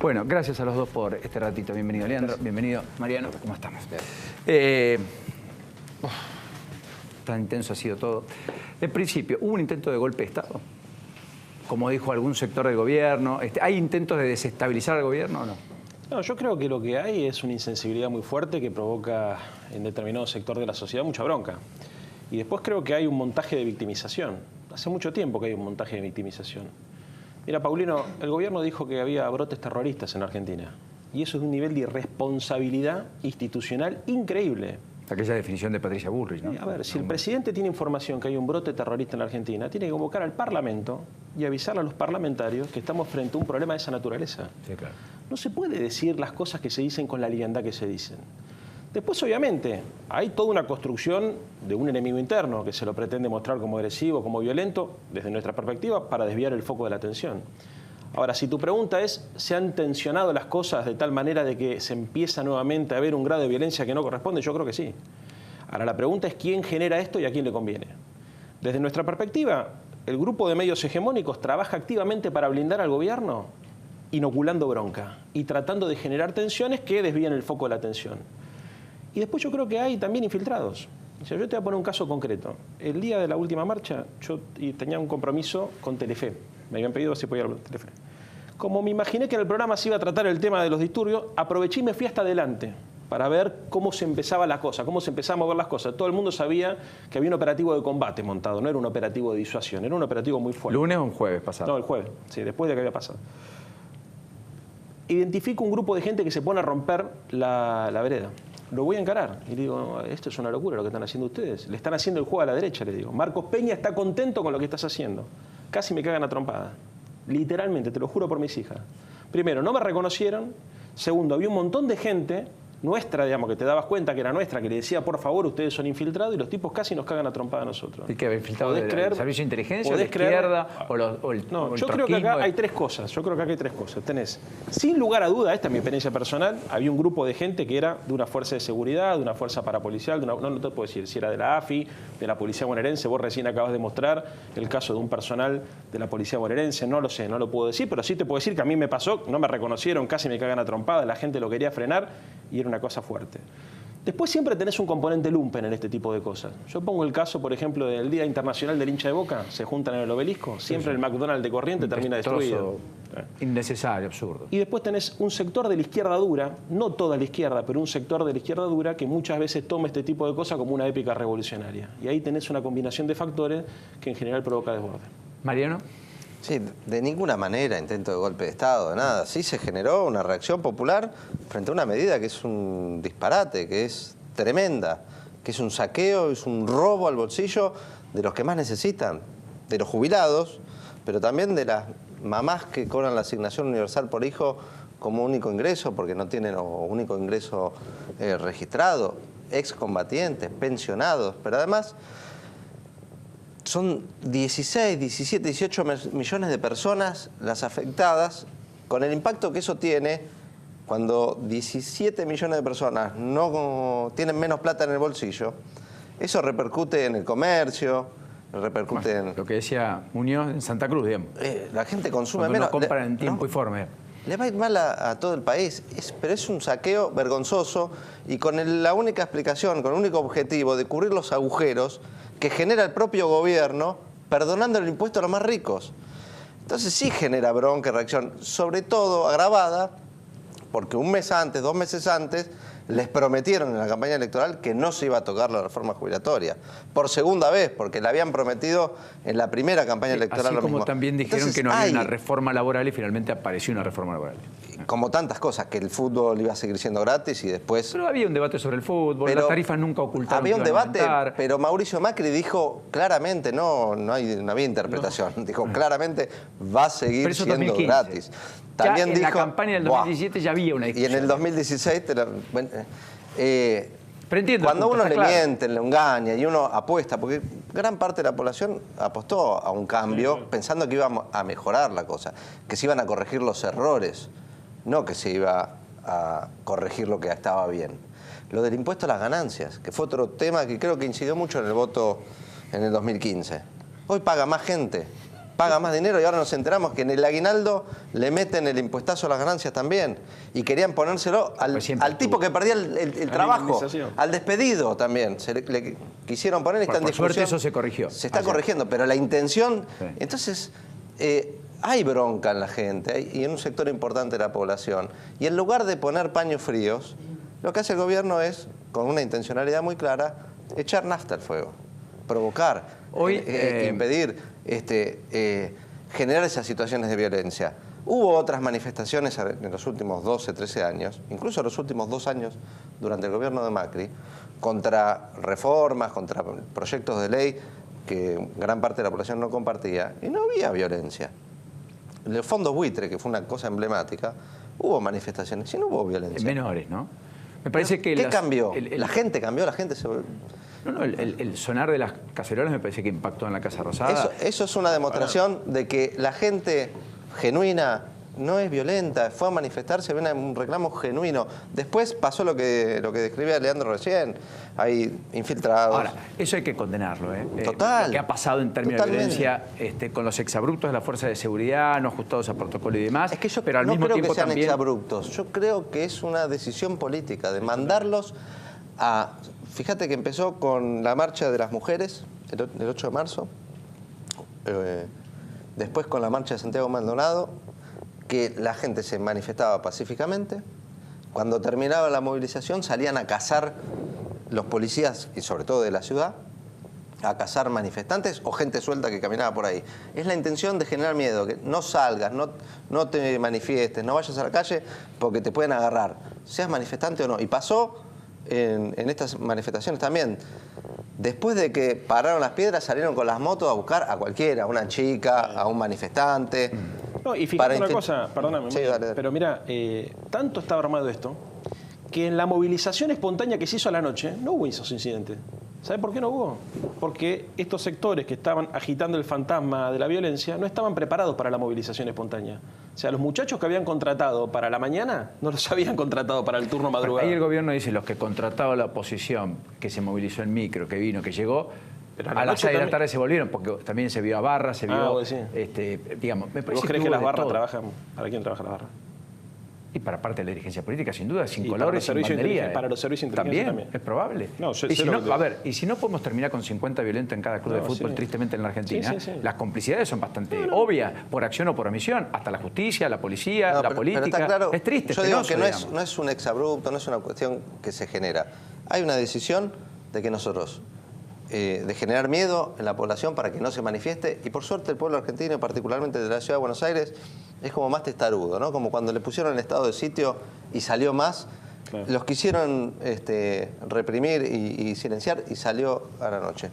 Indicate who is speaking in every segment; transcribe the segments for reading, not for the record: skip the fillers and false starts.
Speaker 1: Bueno, gracias a los dos por este ratito. Bienvenido, Leandro. Bienvenido, Mariano. ¿Cómo estamos? Tan intenso ha sido todo. En principio, ¿hubo un intento de golpe de Estado? Como dijo algún sector del gobierno. ¿Hay intentos de desestabilizar al gobierno o no?
Speaker 2: No, yo creo que lo que hay es una insensibilidad muy fuerte que provoca en determinado sector de la sociedad mucha bronca. Y después creo que hay un montaje de victimización. Hace mucho tiempo que hay un montaje de victimización. Mira, Paulino, el gobierno dijo que había brotes terroristas en Argentina. Y eso es de un nivel de irresponsabilidad institucional increíble.
Speaker 1: Aquella definición de Patricia Bullrich, ¿no?
Speaker 2: A ver, si el presidente tiene información que hay un brote terrorista en la Argentina, tiene que convocar al Parlamento y avisarle a los parlamentarios que estamos frente a un problema de esa naturaleza.
Speaker 1: Sí, claro.
Speaker 2: No se puede decir las cosas que se dicen con la liviandad que se dicen. Después, obviamente, hay toda una construcción de un enemigo interno que se lo pretende mostrar como agresivo, como violento, desde nuestra perspectiva, para desviar el foco de la atención. Ahora, si tu pregunta es, ¿se han tensionado las cosas de tal manera de que se empieza nuevamente a ver un grado de violencia que no corresponde? Yo creo que sí. Ahora, la pregunta es quién genera esto y a quién le conviene. Desde nuestra perspectiva, el grupo de medios hegemónicos trabaja activamente para blindar al gobierno, inoculando bronca y tratando de generar tensiones que desvían el foco de la atención. Y después yo creo que hay también infiltrados. O sea, yo te voy a poner un caso concreto. El día de la última marcha, yo tenía un compromiso con Telefe. Me habían pedido si podía hablar con Telefe. Como me imaginé que en el programa se iba a tratar el tema de los disturbios, aproveché y me fui hasta adelante para ver cómo se empezaba la cosa, cómo se empezaba a mover las cosas. Todo el mundo sabía que había un operativo de combate montado, no era un operativo de disuasión, era un operativo muy fuerte.
Speaker 1: ¿Lunes o un jueves pasado?
Speaker 2: No, el jueves, sí, después de que había pasado. Identifico un grupo de gente que se pone a romper la vereda. Lo voy a encarar. Y le digo, no, esto es una locura lo que están haciendo ustedes. Le están haciendo el juego a la derecha, le digo. Marcos Peña está contento con lo que estás haciendo. Casi me cagan a trompada. Literalmente, te lo juro por mis hijas. Primero, no me reconocieron. Segundo, había un montón de gente nuestra, digamos, que te dabas cuenta que era nuestra, que le decía, por favor, ustedes son infiltrados, y los tipos casi nos cagan a trompada a nosotros.
Speaker 1: ¿Y qué? ¿Infiltrados del servicio de inteligencia, de
Speaker 2: izquierda
Speaker 1: o el
Speaker 2: No, yo creo que acá hay tres cosas. Yo creo que acá hay tres cosas. Tenés, sin lugar a duda, esta es mi experiencia personal, había un grupo de gente que era de una fuerza de seguridad, de una fuerza parapolicial, no te puedo decir si era de la AFI, de la Policía Bonaerense. Vos recién acabas de mostrar el caso de un personal de la Policía Bonaerense, no lo sé, no lo puedo decir, pero sí te puedo decir que a mí me pasó, no me reconocieron, casi me cagan a trompada, la gente lo quería frenar y era una cosa fuerte. Después siempre tenés un componente lumpen en este tipo de cosas. Yo pongo el caso, por ejemplo, del Día Internacional del Hincha de Boca, se juntan en el obelisco, siempre el McDonald's de Corrientes termina destruido.
Speaker 1: Innecesario, absurdo.
Speaker 2: Y después tenés un sector de la izquierda dura, no toda la izquierda, pero un sector de la izquierda dura que muchas veces toma este tipo de cosas como una épica revolucionaria. Y ahí tenés una combinación de factores que en general provoca desborde.
Speaker 1: Mariano.
Speaker 3: Sí, de ninguna manera intento de golpe de Estado, de nada. Sí se generó una reacción popular frente a una medida que es un disparate, que es tremenda, que es un saqueo, es un robo al bolsillo de los que más necesitan, de los jubilados, pero también de las mamás que cobran la asignación universal por hijo como único ingreso, porque no tienen único ingreso registrado, excombatientes, pensionados, pero además son 16, 17, 18 millones de personas las afectadas, con el impacto que eso tiene cuando 17 millones de personas no tienen menos plata en el bolsillo. Eso repercute en el comercio, repercute en...
Speaker 1: Lo que decía Muñoz en Santa Cruz, digamos.
Speaker 3: La gente consume
Speaker 1: cuando
Speaker 3: menos.
Speaker 1: No compran en tiempo y forma.
Speaker 3: Le va a ir mal a todo el país, pero es un saqueo vergonzoso y con la única explicación, con el único objetivo de cubrir los agujeros que genera el propio gobierno perdonando el impuesto a los más ricos. Entonces sí genera bronca y reacción, sobre todo agravada porque un mes antes, 2 meses antes, les prometieron en la campaña electoral que no se iba a tocar la reforma jubilatoria. Por segunda vez, porque la habían prometido en la primera campaña electoral.
Speaker 1: Así
Speaker 3: lo
Speaker 1: como
Speaker 3: mismo.
Speaker 1: También dijeron
Speaker 3: Entonces,
Speaker 1: que no había una reforma laboral y finalmente apareció una reforma laboral.
Speaker 3: Como tantas cosas, que el fútbol iba a seguir siendo gratis y después...
Speaker 1: Pero había un debate sobre el fútbol, las tarifas nunca ocultaron.
Speaker 3: Había un
Speaker 1: que iban a
Speaker 3: debate,
Speaker 1: aumentar.
Speaker 3: pero Mauricio Macri dijo claramente, no había interpretación, dijo claramente va a seguir siendo
Speaker 1: 2015.
Speaker 3: gratis. También
Speaker 1: en
Speaker 3: dijo,
Speaker 1: la campaña del 2017 ya había una discusión.
Speaker 3: Y en el 2016...
Speaker 1: Pero entiendo
Speaker 3: cuando
Speaker 1: punto,
Speaker 3: uno le
Speaker 1: claro.
Speaker 3: miente, le engaña y uno apuesta, porque gran parte de la población apostó a un cambio pensando que iba a mejorar la cosa, que se iban a corregir los errores, no que se iba a corregir lo que estaba bien. Lo del impuesto a las ganancias, que fue otro tema que creo que incidió mucho en el voto en el 2015. Hoy paga más gente paga más dinero y ahora nos enteramos que en el aguinaldo le meten el impuestazo a las ganancias también. Y querían ponérselo al tipo que perdía el trabajo, al despedido también. Le quisieron poner y está en discusión.
Speaker 1: Por suerte eso se corrigió.
Speaker 3: Se está corrigiendo, pero la intención... Sí. Entonces, hay bronca en la gente y en un sector importante de la población. Y en lugar de poner paños fríos, lo que hace el gobierno es, con una intencionalidad muy clara, echar nafta al fuego, provocar, impedir, generar esas situaciones de violencia. Hubo otras manifestaciones en los últimos 12, 13 años, incluso en los últimos 2 años durante el gobierno de Macri, contra reformas, contra proyectos de ley que gran parte de la población no compartía, y no había violencia. En los fondos buitre, que fue una cosa emblemática, hubo manifestaciones y no hubo violencia.
Speaker 1: Menores, ¿no? Me parece que...
Speaker 3: ¿Qué cambió? La gente cambió, la gente se...
Speaker 1: No, el sonar de las cacerolas me parece que impactó en la Casa Rosada.
Speaker 3: Eso es una demostración de que la gente genuina no es violenta, fue a manifestarse, ven un reclamo genuino. Después pasó lo que describía Leandro recién, hay infiltrados.
Speaker 1: Ahora, eso hay que condenarlo, ¿eh?
Speaker 3: Total.
Speaker 1: Lo que ha pasado en términos de violencia con los exabruptos de las fuerzas de seguridad, no ajustados a protocolo y demás.
Speaker 3: Es que yo
Speaker 1: pero al
Speaker 3: no
Speaker 1: mismo
Speaker 3: creo
Speaker 1: tiempo
Speaker 3: que sean
Speaker 1: también...
Speaker 3: exabruptos, yo creo que es una decisión política de mandarlos a... Fíjate que empezó con la marcha de las mujeres, el 8 de marzo, después con la marcha de Santiago Maldonado, que la gente se manifestaba pacíficamente. Cuando terminaba la movilización salían a cazar los policías, y sobre todo de la ciudad, a cazar manifestantes o gente suelta que caminaba por ahí. Es la intención de generar miedo, que no salgas, no te manifiestes, no vayas a la calle porque te pueden agarrar, seas manifestante o no. Y pasó en estas manifestaciones también. Después de que pararon las piedras, salieron con las motos a buscar a cualquiera, a una chica, a un manifestante.
Speaker 2: No, y fíjate una cosa, perdóname, sí, dale. Pero mira, tanto estaba armado esto, que en la movilización espontánea que se hizo a la noche, no hubo esos incidentes. ¿Sabe por qué no hubo? Porque estos sectores que estaban agitando el fantasma de la violencia no estaban preparados para la movilización espontánea. O sea, los muchachos que habían contratado para la mañana no los habían contratado para el turno madrugada.
Speaker 1: Ahí el gobierno dice, los que contrataba la oposición, que se movilizó en micro, que vino, que llegó, a las 6 de la tarde se volvieron, porque también se vio a Barra, se vio,
Speaker 2: sí.
Speaker 1: Digamos, me parece.
Speaker 2: ¿Vos crees que las barras trabajan? ¿Para quién trabaja las barras?
Speaker 1: Y para parte de la dirigencia política, sin duda, sin colores, sin bandería.
Speaker 2: Para los servicios de inteligencia
Speaker 1: también. Es probable. No, a ver, y si no podemos terminar con 50 violentos en cada club de fútbol, tristemente en la Argentina, las complicidades son bastante obvias, por acción o por omisión, hasta la justicia, la policía, la política.
Speaker 3: Pero está claro,
Speaker 1: es triste.
Speaker 3: Yo digo que no es un exabrupto, no es una cuestión que se genera. Hay una decisión de que nosotros, de generar miedo en la población para que no se manifieste, y por suerte el pueblo argentino, particularmente de la ciudad de Buenos Aires, es como más testarudo, ¿no? Como cuando le pusieron el estado de sitio y salió más, los quisieron reprimir y silenciar y salió a la noche.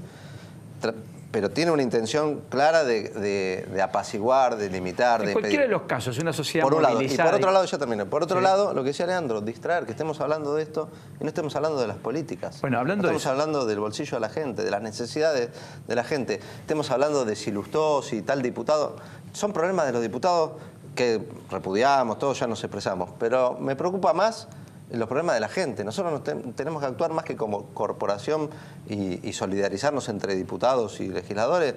Speaker 3: Pero tiene una intención clara de apaciguar, de limitar,
Speaker 1: en cualquiera de los casos, una sociedad
Speaker 3: por un lado.
Speaker 1: movilizada.
Speaker 3: Y por otro lado, ya termino. Por otro lado, lo que decía Leandro, distraer, que estemos hablando de esto y no estemos hablando de las políticas.
Speaker 1: Bueno,
Speaker 3: estamos hablando del bolsillo de la gente, de las necesidades de la gente. Estemos hablando de si Lustó, si tal diputado. Son problemas de los diputados que repudiamos, todos ya nos expresamos. Pero me preocupa más los problemas de la gente. Nosotros tenemos que actuar más que como corporación y solidarizarnos entre diputados y legisladores,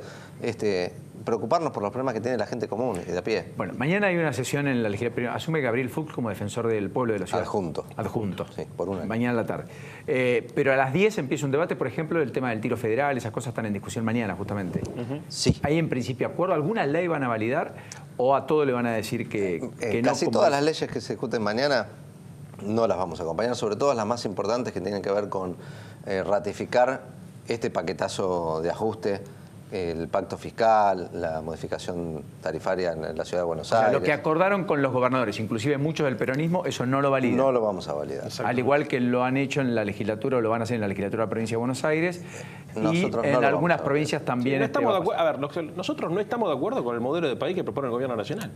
Speaker 3: preocuparnos por los problemas que tiene la gente común y de a pie.
Speaker 1: Bueno, mañana hay una sesión en la legislatura. Asume Gabriel Fuchs como defensor del pueblo de la ciudad. Adjunto.
Speaker 3: Sí, por una.
Speaker 1: Mañana a la tarde. Pero a las 10 empieza un debate, por ejemplo, del tema del tiro federal. Esas cosas están en discusión mañana, justamente.
Speaker 3: Sí.
Speaker 1: ¿Hay en principio acuerdo? ¿Alguna ley van a validar o a todo le van a decir que no?
Speaker 3: Casi todas las leyes que se discuten mañana no las vamos a acompañar, sobre todo las más importantes que tienen que ver con ratificar este paquetazo de ajuste, el pacto fiscal, la modificación tarifaria en la ciudad de Buenos Aires.
Speaker 1: Lo que acordaron con los gobernadores, inclusive muchos del peronismo, eso no lo validan.
Speaker 3: No lo vamos a validar.
Speaker 1: Al igual que lo han hecho en la legislatura o lo van a hacer en la legislatura de la provincia de Buenos Aires.
Speaker 3: Nosotros
Speaker 1: y en algunas provincias también.
Speaker 2: Sí, no estamos de acuerdo. A ver, nosotros no estamos de acuerdo con el modelo de país que propone el gobierno nacional.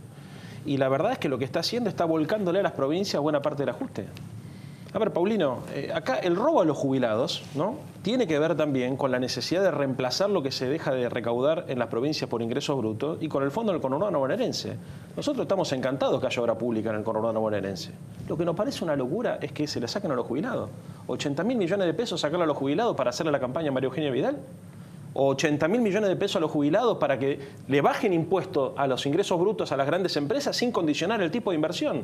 Speaker 2: Y la verdad es que lo que está haciendo está volcándole a las provincias buena parte del ajuste. A ver, Paulino, acá el robo a los jubilados, ¿no?, tiene que ver también con la necesidad de reemplazar lo que se deja de recaudar en las provincias por ingresos brutos y con el fondo del conurbano bonaerense. Nosotros estamos encantados que haya obra pública en el conurbano bonaerense. Lo que nos parece una locura es que se le saquen a los jubilados. 80.000 millones de pesos sacarle a los jubilados para hacerle la campaña a María Eugenia Vidal. o 80.000 millones de pesos a los jubilados para que le bajen impuestos a los ingresos brutos a las grandes empresas sin condicionar el tipo de inversión.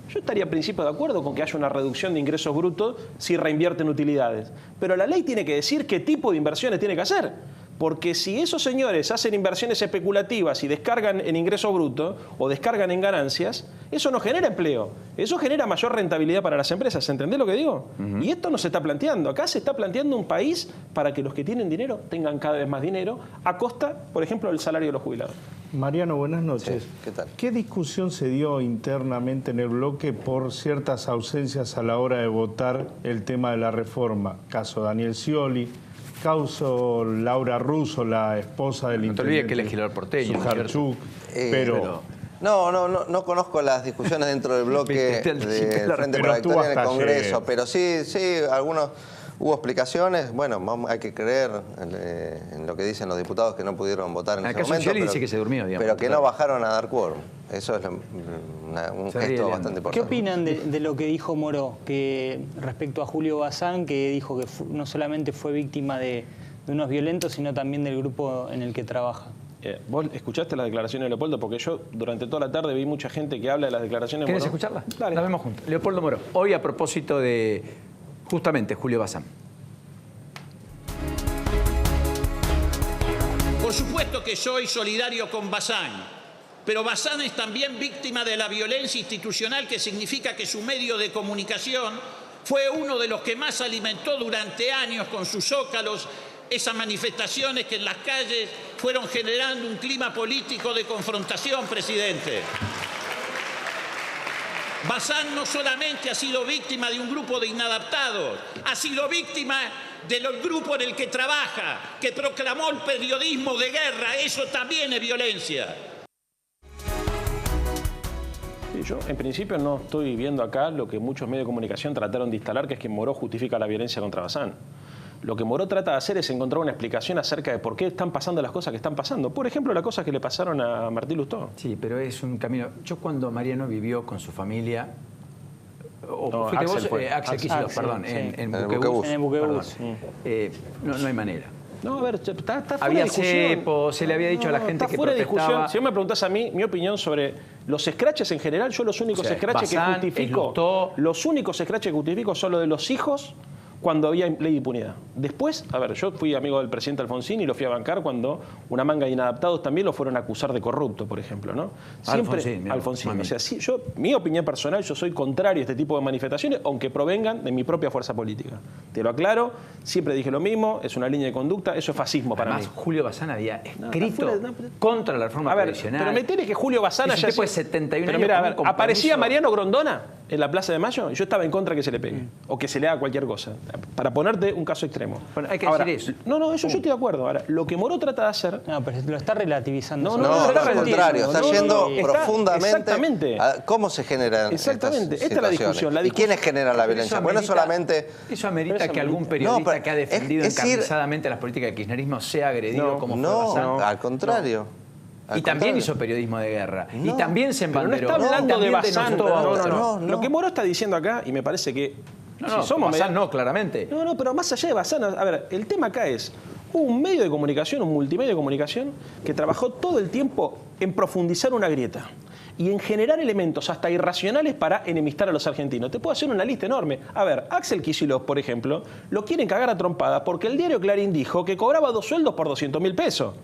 Speaker 2: Yo estaría a principio de acuerdo con que haya una reducción de ingresos brutos si reinvierten utilidades. Pero la ley tiene que decir qué tipo de inversiones tiene que hacer. Porque si esos señores hacen inversiones especulativas y descargan en ingresos brutos o descargan en ganancias, eso no genera empleo. Eso genera mayor rentabilidad para las empresas. ¿Entendés lo que digo? Y esto no se está planteando. Acá se está planteando un país para que los que tienen dinero tengan cada vez más dinero a costa, por ejemplo, del salario de los jubilados.
Speaker 4: Mariano, buenas noches.
Speaker 3: Sí, ¿qué tal?
Speaker 4: ¿Qué discusión se dio internamente en el bloque por ciertas ausencias a la hora de votar el tema de la reforma? Caso Daniel Scioli, caso Laura Russo, la esposa del intendente.
Speaker 1: No te olvides que es legislador porteño.
Speaker 4: Sujarchuk, pero
Speaker 3: No conozco las discusiones dentro del bloque del Frente por la Victoria en el Congreso, pero sí, hubo explicaciones. Bueno, hay que creer en lo que dicen los diputados que no pudieron votar en ese momento.
Speaker 1: Scioli dice que se durmió, digamos.
Speaker 3: Pero que no bajaron a dar quórum. Eso es un gesto bastante importante.
Speaker 5: ¿Qué opinan de lo que dijo Moró que respecto a Julio Bazán, que dijo que no solamente fue víctima de unos violentos, sino también del grupo en el que trabaja?
Speaker 2: ¿Vos escuchaste las declaraciones de Leopoldo? Porque yo durante toda la tarde vi mucha gente que habla de las declaraciones de Moró.
Speaker 1: ¿Querés escucharlas?
Speaker 2: Dale.
Speaker 1: Las vemos juntos. Leopoldo Moró, hoy a propósito de justamente Julio Bazán.
Speaker 6: Por supuesto que soy solidario con Bazán, pero Bazán es también víctima de la violencia institucional, que significa que su medio de comunicación fue uno de los que más alimentó durante años con sus zócalos esas manifestaciones que en las calles fueron generando un clima político de confrontación, presidente. Bazán no solamente ha sido víctima de un grupo de inadaptados, ha sido víctima del grupo en el que trabaja, que proclamó el periodismo de guerra. Eso también es violencia.
Speaker 2: Yo, en principio, no estoy viendo acá lo que muchos medios de comunicación trataron de instalar, que es que Moró justifica la violencia contra Bazán. Lo que Moró trata de hacer es encontrar una explicación acerca de por qué están pasando las cosas que están pasando. Por ejemplo, las cosas que le pasaron a Martín Lustó.
Speaker 1: Sí, pero es un camino. Yo cuando Mariano vivió con su familia, Axel Kicillof, perdón,
Speaker 5: sí.
Speaker 1: en Buquebus.
Speaker 5: En el Buquebus.
Speaker 1: No hay manera.
Speaker 2: No, a ver, está fuera
Speaker 1: Había
Speaker 2: de discusión.
Speaker 1: cepo, se le había dicho a la gente
Speaker 2: está
Speaker 1: que
Speaker 2: fuera de
Speaker 1: protestaba.
Speaker 2: discusión. Si vos me preguntás a mí, mi opinión sobre los escraches en general, yo los únicos escraches que
Speaker 1: Bazán,
Speaker 2: justifico,
Speaker 1: Lustó.
Speaker 2: los únicos escraches que justifico son los de los hijos cuando había ley de impunidad. Después, a ver, yo fui amigo del presidente Alfonsín y lo fui a bancar cuando una manga de inadaptados también lo fueron a acusar de corrupto, por ejemplo, ¿no? Siempre Alfonsín. O sea, sí, mi opinión personal, yo soy contrario a este tipo de manifestaciones, aunque provengan de mi propia fuerza política. Te lo aclaro, siempre dije lo mismo, es una línea de conducta, eso es fascismo para mí.
Speaker 1: Julio Bazán había escrito contra la reforma previsional.
Speaker 2: Pero metele que Julio Bazán
Speaker 1: haya sido 71 años.
Speaker 2: Mira, a ver, aparecía Mariano Grondona en la Plaza de Mayo y yo estaba en contra que se le pegue o que se le haga cualquier cosa. Para ponerte un caso extremo.
Speaker 1: Bueno, hay que
Speaker 2: ahora,
Speaker 1: decir eso.
Speaker 2: No, eso yo estoy de acuerdo. Ahora, lo que Moró trata de hacer...
Speaker 5: No, pero lo está relativizando.
Speaker 3: No, al contrario, está yendo profundamente
Speaker 2: exactamente.
Speaker 3: a cómo se generan
Speaker 2: exactamente.
Speaker 3: estas
Speaker 2: Esta es la discusión.
Speaker 3: ¿Y quiénes generan la violencia? Bueno, solamente...
Speaker 1: Eso amerita que algún periodista que ha defendido encarnizadamente las políticas del kirchnerismo sea agredido como fue Bazán.
Speaker 3: Al contrario.
Speaker 1: Y también hizo periodismo de guerra. Y también se embanderó.
Speaker 2: Pero no está hablando de Bazán.
Speaker 3: No.
Speaker 2: Lo que Moró está diciendo acá, y me parece que...
Speaker 1: Bazán no, claramente.
Speaker 2: No, pero más allá de Bazán, a ver, el tema acá es un medio de comunicación, un multimedio de comunicación que trabajó todo el tiempo en profundizar una grieta y en generar elementos hasta irracionales para enemistar a los argentinos. Te puedo hacer una lista enorme. A ver, Axel Kicillof, por ejemplo, lo quieren cagar a trompada porque el diario Clarín dijo que cobraba 2 sueldos por 200.000 pesos.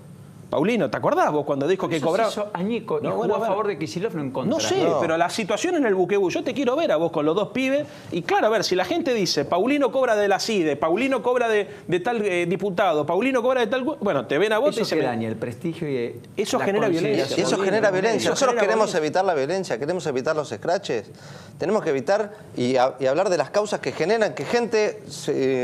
Speaker 2: Paulino, ¿te acordás vos cuando dijo que cobraba?
Speaker 1: Eso añico, y jugó a favor de Kicillof, no en contra.
Speaker 2: No sé, pero la situación en el Buquebus, yo te quiero ver a vos con los dos pibes, y claro, a ver, si la gente dice, Paulino cobra de la CIDE, Paulino cobra de tal diputado, Paulino cobra de tal... Bueno, te ven a vos y
Speaker 1: eso
Speaker 2: te
Speaker 1: daña el prestigio y
Speaker 2: eso genera violencia.
Speaker 3: Eso genera violencia. Nosotros queremos evitar la violencia, queremos evitar los escraches. Tenemos que evitar y hablar de las causas que generan que gente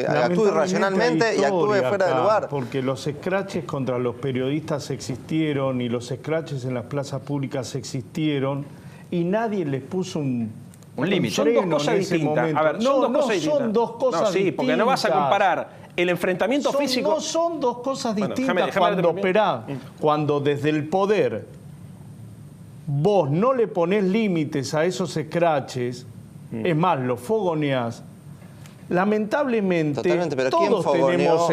Speaker 3: actúe irracionalmente y actúe fuera de lugar.
Speaker 4: Porque los escraches contra los periodistas existieron y los escraches en las plazas públicas existieron y nadie les puso un
Speaker 1: límite.
Speaker 2: Son dos cosas distintas. A ver, son dos cosas distintas. Sí, porque no vas a comparar el enfrentamiento físico...
Speaker 4: No son dos cosas distintas cuando desde el poder vos no le ponés límites a esos escraches, es más, los fogoneás, lamentablemente,
Speaker 3: pero
Speaker 4: todos tenemos...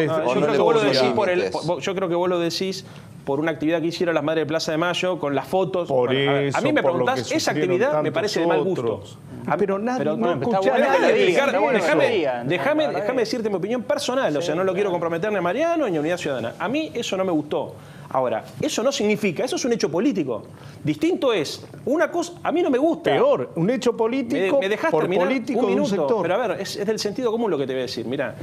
Speaker 2: yo creo que vos lo decís por una actividad que hicieron las Madres de Plaza de Mayo con las fotos.
Speaker 4: Por eso,
Speaker 2: a mí me preguntás, esa actividad me parece de mal gusto.
Speaker 4: Pero nadie
Speaker 2: déjame decirte mi opinión personal, o sea, no lo quiero comprometer ni a Mariano ni a Unidad Ciudadana. A mí eso no me gustó. Ahora, eso no significa, eso es un hecho político. Distinto es, una cosa, a mí no me gusta.
Speaker 4: Peor, un hecho político
Speaker 2: ¿Me dejás
Speaker 4: por
Speaker 2: terminar
Speaker 4: político
Speaker 2: un minuto?
Speaker 4: de un sector.
Speaker 2: Pero a ver, es del sentido común lo que te voy a decir. Mira,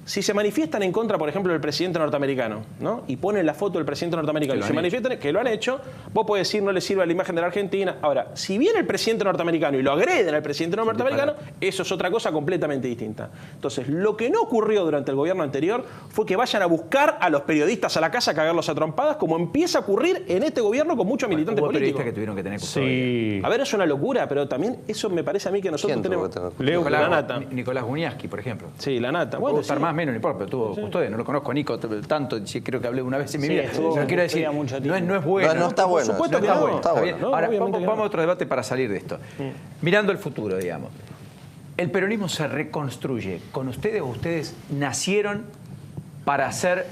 Speaker 2: si se manifiestan en contra, por ejemplo, del presidente norteamericano, ¿no? Y ponen la foto del presidente norteamericano y se manifiestan, que lo han hecho, vos podés decir no le sirve a la imagen de la Argentina. Ahora, si viene el presidente norteamericano y lo agreden al presidente norteamericano, eso es otra cosa completamente distinta. Entonces, lo que no ocurrió durante el gobierno anterior fue que vayan a buscar a los periodistas a la casa a cagarlos a trompadas, como empieza a ocurrir en este gobierno con muchos militantes políticos.
Speaker 1: Que tuvieron que tener
Speaker 4: sí.
Speaker 2: A ver, es una locura, pero también eso me parece a mí que nosotros tenemos...
Speaker 1: Nicolás,
Speaker 2: la nata.
Speaker 1: Nicolás Guñaski, por ejemplo.
Speaker 2: Sí, la nata.
Speaker 1: Puede gustar más o menos, no importa, pero tuvo custodia. No lo conozco a Nico tanto, creo que hablé una vez en mi vida. No quiero decir, no es bueno.
Speaker 3: No está bueno.
Speaker 2: Por supuesto que no.
Speaker 3: Está bueno.
Speaker 1: Ahora, vamos a otro debate para salir de esto. Mirando el futuro, digamos. ¿El peronismo se reconstruye con ustedes o ustedes nacieron para hacer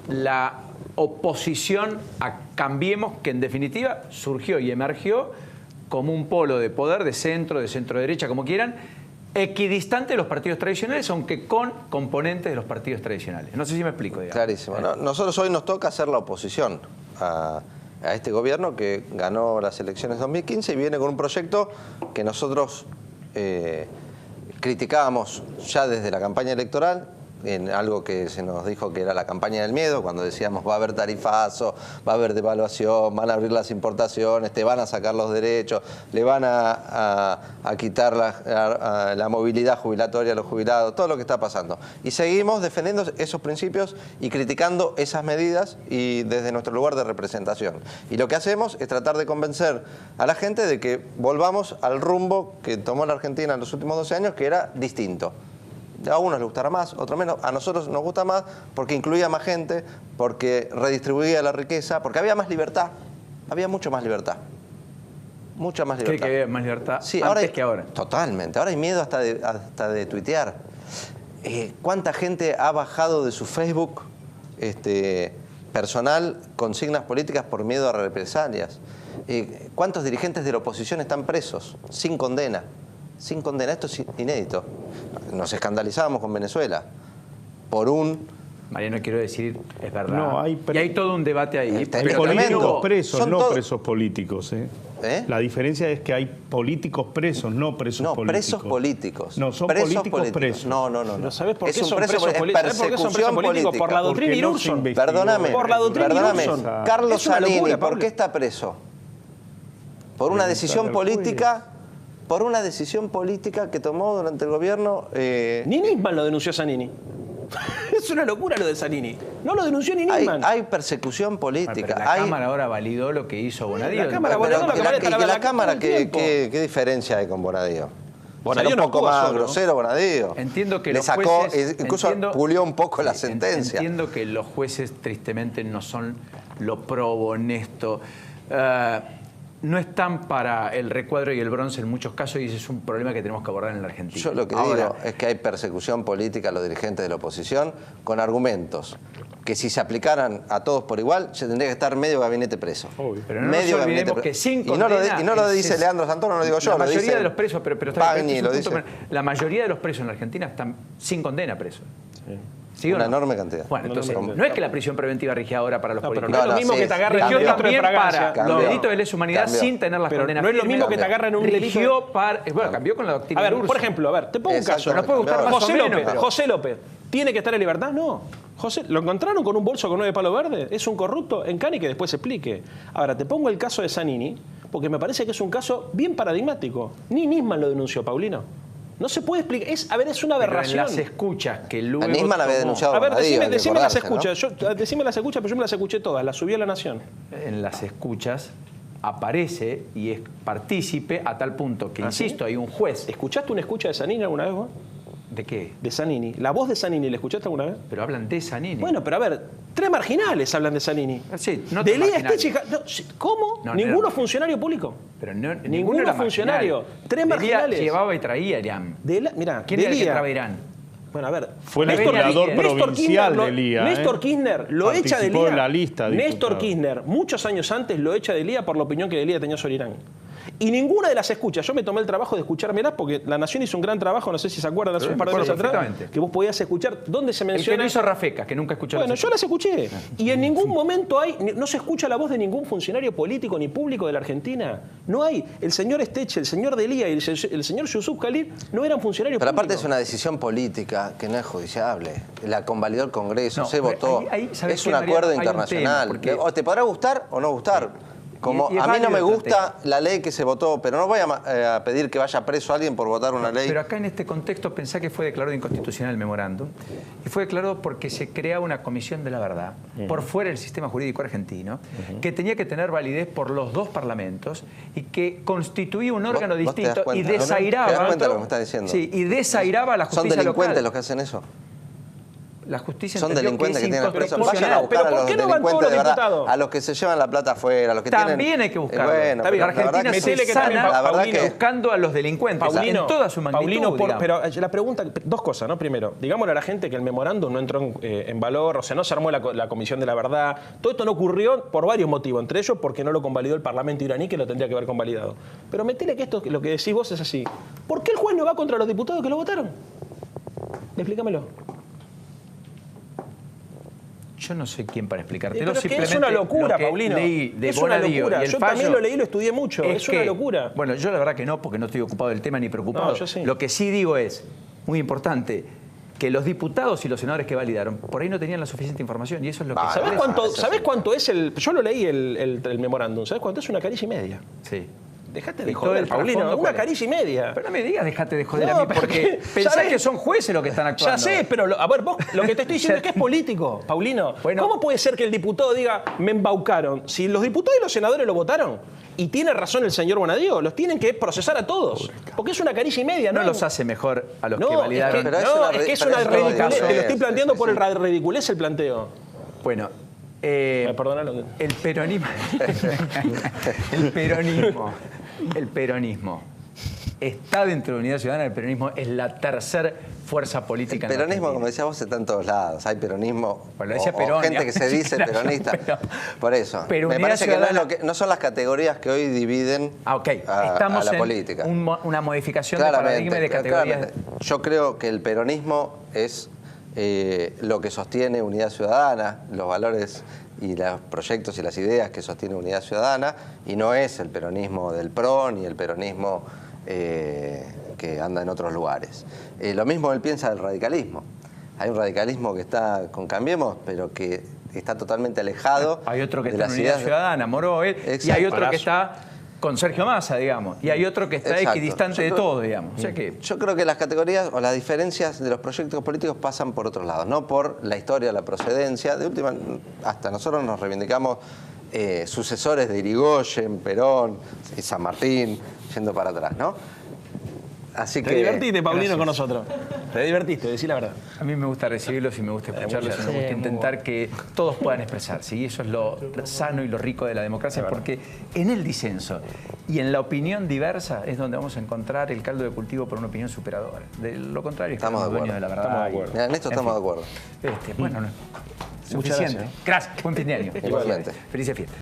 Speaker 1: la oposición a Cambiemos, que en definitiva surgió y emergió como un polo de poder de centro derecha, como quieran, equidistante de los partidos tradicionales, aunque con componentes de los partidos tradicionales? No sé si me explico, digamos.
Speaker 3: Clarísimo. Nosotros hoy nos toca hacer la oposición a este gobierno que ganó las elecciones 2015 y viene con un proyecto que nosotros criticábamos ya desde la campaña electoral, en algo que se nos dijo que era la campaña del miedo, cuando decíamos va a haber tarifazo, va a haber devaluación, van a abrir las importaciones, te van a sacar los derechos, le van a quitar la movilidad jubilatoria a los jubilados, todo lo que está pasando. Y seguimos defendiendo esos principios y criticando esas medidas y desde nuestro lugar de representación. Y lo que hacemos es tratar de convencer a la gente de que volvamos al rumbo que tomó la Argentina en los últimos 12 años, que era distinto. A unos les gustará más, otros menos. A nosotros nos gusta más porque incluía más gente, porque redistribuía la riqueza, porque había más libertad. Había mucho más libertad. Mucha más libertad.
Speaker 1: ¿Cree que había más libertad
Speaker 3: antes
Speaker 1: que ahora?
Speaker 3: Totalmente. Ahora hay miedo hasta de tuitear. ¿Cuánta gente ha bajado de su Facebook personal consignas políticas por miedo a represalias? ¿Cuántos dirigentes de la oposición están presos sin condena? Sin condena. Esto es inédito. Nos escandalizábamos con Venezuela por un...
Speaker 1: Mariano, quiero decir, es verdad.
Speaker 4: No,
Speaker 1: y hay todo un debate ahí.
Speaker 3: Hay
Speaker 4: políticos presos, no presos políticos. La diferencia es que hay políticos presos, no presos políticos.
Speaker 3: No, presos políticos.
Speaker 4: No, son
Speaker 3: presos
Speaker 4: políticos presos.
Speaker 3: No.
Speaker 2: ¿No sabés por qué
Speaker 3: son
Speaker 2: son
Speaker 3: presos
Speaker 2: políticos?
Speaker 3: políticos?
Speaker 2: ¿Sabés por qué son presos políticos? Por la doctrina Irurson.
Speaker 3: Perdóname.
Speaker 2: Por la doctrina Irurson.
Speaker 3: Carlos Zanini,
Speaker 2: locura,
Speaker 3: ¿por qué está preso? Por una decisión política... Por una decisión política que tomó durante el gobierno...
Speaker 2: Ni Nisman lo denunció Zanini. Es una locura lo de Zanini. No lo denunció ni Nisman.
Speaker 3: Hay persecución política.
Speaker 1: La Cámara ahora validó lo que hizo Bonadío.
Speaker 3: La Cámara validó lo que la Cámara, ¿qué diferencia hay con Bonadío?
Speaker 2: Bonadío
Speaker 3: un poco más grosero, Bonadío.
Speaker 1: Entiendo que
Speaker 3: le sacó, incluso pulió un poco la sentencia.
Speaker 1: Entiendo que los jueces, tristemente, no son lo probo, honesto. No están para el recuadro y el bronce en muchos casos, y ese es un problema que tenemos que abordar en la Argentina.
Speaker 3: Yo lo que digo es que hay persecución política a los dirigentes de la oposición con argumentos que si se aplicaran a todos por igual, se tendría que estar medio gabinete preso.
Speaker 1: Obvio. Pero no nos olvidemos que sin condena...
Speaker 3: Y no lo dice Leandro Santoro, no lo digo yo,
Speaker 1: lo dice...
Speaker 3: La mayoría
Speaker 1: de los presos, la mayoría de los presos en la Argentina están sin condena presos. ¿Sí
Speaker 3: una enorme cantidad.
Speaker 1: Bueno, entonces, no es que la prisión preventiva rige ahora para los políticos.
Speaker 2: No es lo mismo que te agarren en un delito de fragancia.
Speaker 1: Para los delitos de lesa humanidad sin tener las condenas.
Speaker 2: No es lo mismo que te agarren en un delito.
Speaker 1: Bueno, cambió con la doctrina.
Speaker 2: A ver, por ejemplo, te pongo un caso.
Speaker 1: Nos puede gustar más o menos.
Speaker 2: José López, ¿tiene que estar en libertad? No. José, ¿lo encontraron con un bolso con 9 palos verdes? ¿Es un corrupto? Encane que después se explique. Ahora, te pongo el caso de Zanini, porque me parece que es un caso bien paradigmático. Ni Nisman lo denunció, Paulino. No se puede explicar. Es una aberración.
Speaker 1: Pero en las escuchas que luego...
Speaker 3: Nisman había denunciado.
Speaker 2: A ver, decime las escuchas. ¿No? Decime las escuchas, pero yo me las escuché todas. Las subí a La Nación.
Speaker 1: En las escuchas aparece y es partícipe a tal punto que, insisto, hay un juez.
Speaker 2: ¿Escuchaste una escucha de Zanini alguna vez vos?
Speaker 1: ¿De qué?
Speaker 2: De Zanini. La voz de Zanini, ¿la escuchaste alguna vez?
Speaker 1: Pero hablan de Zanini.
Speaker 2: Bueno, pero a ver, 3 marginales hablan de Zanini.
Speaker 1: Sí, no
Speaker 2: de
Speaker 1: tres
Speaker 2: Elías
Speaker 1: marginales.
Speaker 2: Steche, no, ¿cómo?
Speaker 1: No,
Speaker 2: Ninguno
Speaker 1: no.
Speaker 2: funcionario público.
Speaker 1: Pero no,
Speaker 2: Ninguno
Speaker 1: era
Speaker 2: funcionario.
Speaker 1: marginal.
Speaker 2: 3
Speaker 1: Delía
Speaker 2: marginales.
Speaker 1: llevaba y traía Irán.
Speaker 2: Mirá,
Speaker 1: ¿Quién era el que
Speaker 2: Delía.
Speaker 1: entraba a Irán?
Speaker 2: Bueno, a ver.
Speaker 4: Fue el
Speaker 2: Néstor
Speaker 4: historiador
Speaker 2: Kirchner
Speaker 4: provincial
Speaker 2: lo-
Speaker 4: de Elía.
Speaker 2: Néstor Kirchner lo echa de
Speaker 4: Participó
Speaker 2: Elía.
Speaker 4: en la lista,
Speaker 2: Néstor
Speaker 4: diputado.
Speaker 2: Kirchner, muchos años antes, lo echa de Elía por la opinión que Elía tenía sobre Irán. Y ninguna de las escuchas, yo me tomé el trabajo de escuchármelas porque La Nación hizo un gran trabajo, no sé si se acuerdan, hace
Speaker 1: Sí,
Speaker 2: un par de
Speaker 1: me
Speaker 2: años
Speaker 1: acuerdo
Speaker 2: atrás,
Speaker 1: perfectamente.
Speaker 2: que vos podías escuchar dónde se
Speaker 1: El que
Speaker 2: menciona.
Speaker 1: no hizo Rafecas, que nunca escuchó
Speaker 2: Bueno,
Speaker 1: las
Speaker 2: yo las escuché. Y en ningún momento no se escucha la voz de ningún funcionario político ni público de la Argentina. No hay. El señor Steche, el señor Delía y el señor Yusuf Khalid no eran funcionarios
Speaker 3: Pero aparte es
Speaker 2: públicos.
Speaker 3: una decisión política que no es judiciable. La convalidó el Congreso,
Speaker 1: No,
Speaker 3: se
Speaker 1: pero
Speaker 3: votó.
Speaker 1: ¿sabes
Speaker 3: Es
Speaker 1: qué,
Speaker 3: un
Speaker 1: Mariano?
Speaker 3: acuerdo
Speaker 1: Hay un
Speaker 3: internacional.
Speaker 1: tema, porque-
Speaker 3: O te podrá gustar o no gustar. Como
Speaker 1: Y es
Speaker 3: a mí no
Speaker 1: válido
Speaker 3: me
Speaker 1: el
Speaker 3: gusta la ley que se votó, pero no voy a pedir que vaya preso alguien por votar una ley.
Speaker 1: Pero acá en este contexto pensá que fue declarado inconstitucional el memorándum y fue declarado porque se creaba una comisión de la verdad por fuera del sistema jurídico argentino que tenía que tener validez por los 2 parlamentos y que constituía un órgano
Speaker 3: ¿Vos te das
Speaker 1: distinto y
Speaker 3: cuenta?
Speaker 1: desairaba.
Speaker 3: ¿Te das cuenta de lo que me estás diciendo?
Speaker 1: Sí, y desairaba a la
Speaker 3: ¿Son
Speaker 1: justicia
Speaker 3: delincuentes
Speaker 1: local.
Speaker 3: los que hacen eso?
Speaker 1: La justicia
Speaker 3: Son
Speaker 1: entendió
Speaker 3: delincuentes que
Speaker 1: es
Speaker 3: tienen presos.
Speaker 1: inconstitucional.
Speaker 3: Vayan a buscar
Speaker 2: Pero
Speaker 3: a
Speaker 2: ¿por
Speaker 3: los
Speaker 2: qué no van todos
Speaker 3: delincuentes
Speaker 2: los
Speaker 3: de verdad,
Speaker 2: diputados?
Speaker 3: a los que se llevan la plata afuera, a los que
Speaker 1: También
Speaker 3: tienen...
Speaker 1: hay que buscarlo.
Speaker 3: bueno,
Speaker 2: Está
Speaker 3: pero
Speaker 2: bien,
Speaker 1: La
Speaker 3: la verdad
Speaker 1: Argentina
Speaker 3: que
Speaker 1: se
Speaker 2: metele que también,
Speaker 1: sana
Speaker 3: la verdad
Speaker 2: Paulino,
Speaker 3: que
Speaker 1: buscando a los delincuentes en toda su magnitud.
Speaker 2: Paulino,
Speaker 1: digamos.
Speaker 2: pero la pregunta, 2 cosas, ¿no? Primero, digámosle a la gente que el memorándum no entró en valor, o sea, no se armó la Comisión de la Verdad. Todo esto no ocurrió por varios motivos, entre ellos porque no lo convalidó el Parlamento iraní, que lo tendría que haber convalidado. Pero metele que esto, lo que decís vos es así. ¿Por qué el juez no va contra los diputados que lo votaron? Explícamelo.
Speaker 1: Yo no soy quien para explicártelo.
Speaker 2: Pero es que es
Speaker 1: simplemente
Speaker 2: una locura,
Speaker 1: lo que
Speaker 2: Paulino.
Speaker 1: leí de
Speaker 2: Es una
Speaker 1: Bonadío
Speaker 2: locura.
Speaker 1: y el
Speaker 2: Yo
Speaker 1: fallo
Speaker 2: también lo leí, lo estudié mucho. Es una locura.
Speaker 1: Bueno, yo la verdad que no, porque no estoy ocupado del tema ni preocupado.
Speaker 2: No, yo sí.
Speaker 1: Lo que sí digo es, muy importante, que los diputados y los senadores que validaron, por ahí no tenían la suficiente información y eso es lo que...
Speaker 3: Vale.
Speaker 2: ¿Sabés
Speaker 3: Eso
Speaker 2: ¿Sabés cuánto es el...? Yo lo leí el memorándum. ¿Sabés cuánto es? 1,5 carilla.
Speaker 1: Sí.
Speaker 2: Dejate de
Speaker 1: Y todo
Speaker 2: joder,
Speaker 1: el
Speaker 2: Paulino.
Speaker 1: trasfondo, ¿cuál
Speaker 2: 1,5 carilla.
Speaker 1: Pero no me digas, déjate de joder
Speaker 2: No,
Speaker 1: a mí,
Speaker 2: pero
Speaker 1: porque
Speaker 2: que-
Speaker 1: pensás
Speaker 2: ¿sabés?
Speaker 1: que son jueces los que están actuando.
Speaker 2: Ya sé, pero a ver, vos lo que te estoy diciendo es que es político, Paulino.
Speaker 1: Bueno.
Speaker 2: ¿Cómo puede ser que el diputado diga, me embaucaron? Si los diputados y los senadores lo votaron, y tiene razón el señor Bonadío, los tienen que procesar a todos. Porque es 1,5 carilla,
Speaker 1: No
Speaker 2: ¿no?
Speaker 1: los hace mejor a los que
Speaker 2: No,
Speaker 1: validaron.
Speaker 2: es que,
Speaker 3: Pero es
Speaker 2: no,
Speaker 3: una
Speaker 2: es que es
Speaker 3: pero
Speaker 2: una
Speaker 3: es una
Speaker 2: ridiculez. Te lo estoy
Speaker 3: ridiculez,
Speaker 2: planteando
Speaker 3: sí,
Speaker 2: por
Speaker 3: sí.
Speaker 2: el ridiculez el planteo.
Speaker 1: Bueno,
Speaker 2: Me perdonalo.
Speaker 1: el peronismo... el peronismo está dentro de Unidad Ciudadana. El peronismo es la tercera fuerza política
Speaker 3: El
Speaker 1: en la
Speaker 3: peronismo,
Speaker 1: Argentina.
Speaker 3: como decía vos, está en todos lados. Hay peronismo
Speaker 1: Bueno, decía
Speaker 3: o
Speaker 1: Perón,
Speaker 3: gente que se
Speaker 1: digamos,
Speaker 3: dice
Speaker 1: claro,
Speaker 3: peronista.
Speaker 1: pero-
Speaker 3: Por eso.
Speaker 1: pero
Speaker 3: Me
Speaker 1: Unidad
Speaker 3: parece que
Speaker 1: Ciudadana-
Speaker 3: no son las categorías que hoy dividen
Speaker 1: Ok,
Speaker 3: a
Speaker 1: estamos
Speaker 3: la
Speaker 1: en
Speaker 3: política.
Speaker 1: una modificación de paradigma y de categorías.
Speaker 3: Claramente. Yo creo que el peronismo es lo que sostiene Unidad Ciudadana, los valores y los proyectos y las ideas que sostiene Unidad Ciudadana, y no es el peronismo del PRO ni el peronismo que anda en otros lugares. Lo mismo él piensa del radicalismo. Hay un radicalismo que está con Cambiemos, pero que está totalmente alejado
Speaker 1: Hay otro que
Speaker 3: de
Speaker 1: está en
Speaker 3: las
Speaker 1: Unidad
Speaker 3: ideas de-
Speaker 1: Ciudadana, Moró, y
Speaker 3: Exacto.
Speaker 1: hay otro que está con Sergio Massa, digamos, y hay otro que está
Speaker 3: Exacto.
Speaker 1: equidistante
Speaker 3: Yo
Speaker 1: de
Speaker 3: creo-
Speaker 1: todo, digamos. O sea que
Speaker 3: Yo creo que las categorías o las diferencias de los proyectos políticos pasan por otros lados, no por la historia, la procedencia. De última, hasta nosotros nos reivindicamos sucesores de Irigoyen, Perón y San Martín, yendo para atrás, ¿no? Así
Speaker 2: Te
Speaker 3: que...
Speaker 2: divertiste, Paulino,
Speaker 1: gracias.
Speaker 2: con nosotros. Te divertiste, decí la verdad.
Speaker 1: a mí me gusta recibirlos y me gusta escucharlos y me
Speaker 5: Sí,
Speaker 1: gusta
Speaker 5: muy
Speaker 1: intentar que todos puedan expresarse. Y eso es lo sano y lo rico de la democracia, porque en el disenso y en la opinión diversa es donde vamos a encontrar el caldo de cultivo por una opinión superadora. De lo contrario,
Speaker 3: Estamos de
Speaker 1: dueños de la verdad.
Speaker 2: Estamos de acuerdo.
Speaker 3: Mira, en esto estamos de acuerdo.
Speaker 1: Bueno, no,
Speaker 2: Muchas
Speaker 1: suficiente. Gracias. Buen fin de año.
Speaker 3: Igualmente.
Speaker 1: Felices fiestas.